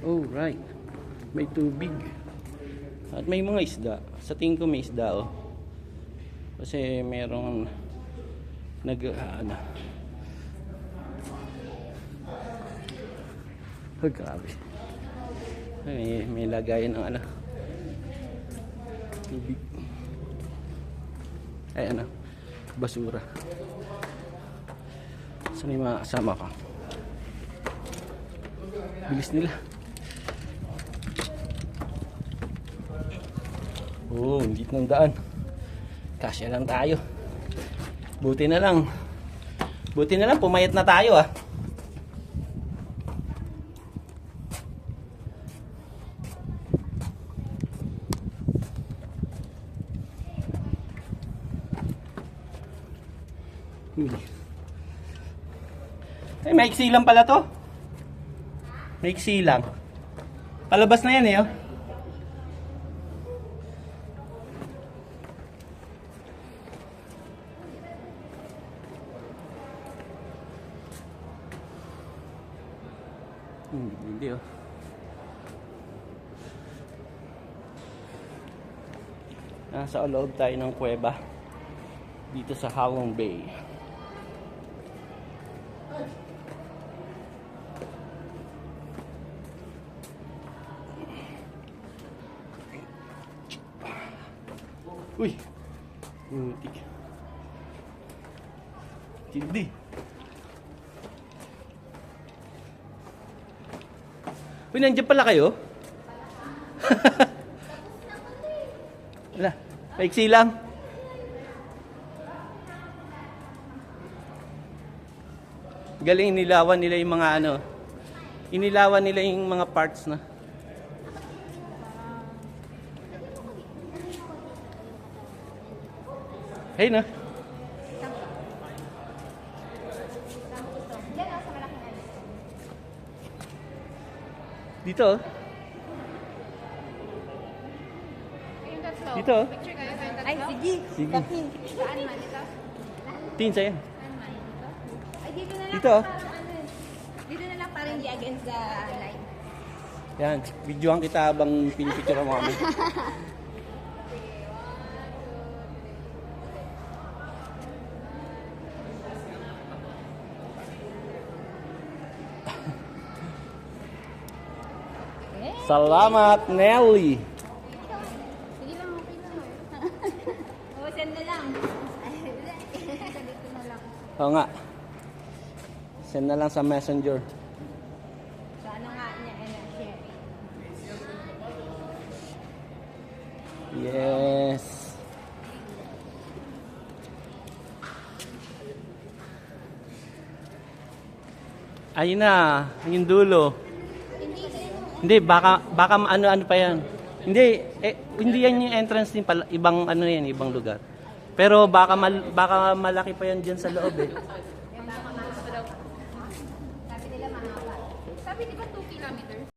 Oh, right. May tubig. At may mga isda. Sa tingin ko may isda, oh. Kasi merong ano. Oh, grabe. May lagayan ng ano. Tubig. Ay, ano. Basura. So, may mga kasama ka. Bilis nila. Oh, hindi ng daan. Kasya lang tayo. Buti na lang. Buti na lang, pumayat na tayo ah. Ay, maiksi lang pala to. Maiksi lang. Palabas na yan eh, oh. Hindi oh. Nasa loob tayo ng kuweba dito sa Halong Bay. Uy! Butik. Tindi. Uy, nandiyan pala kayo? Wala. Paiksi lang. Galing, inilawan nila yung mga ano. Inilawan nila yung mga parts na. Hey na. Dito oh. Dito oh. Ay, sige. Sige. Saan man ito? Tin sa'yo. Saan man ito? Ay, dito na lang. Dito oh. Dito na lang para hindi against the line. Yan, videohan kita habang pinipicture mo kami. Salamat, Nelly. Sige lang, okay lang. Oo, send na lang. Dito na lang. Oo nga. Send na lang sa messenger. So, ano nga niya, share. Yes. Ayun na, yung dulo. Hindi, baka ano pa yan. Hindi yan yung entrance din pala, ibang ano yan, ibang lugar. Pero baka malaki pa yan diyan sa loob eh. Sabi nila mahaba. Sabi di ba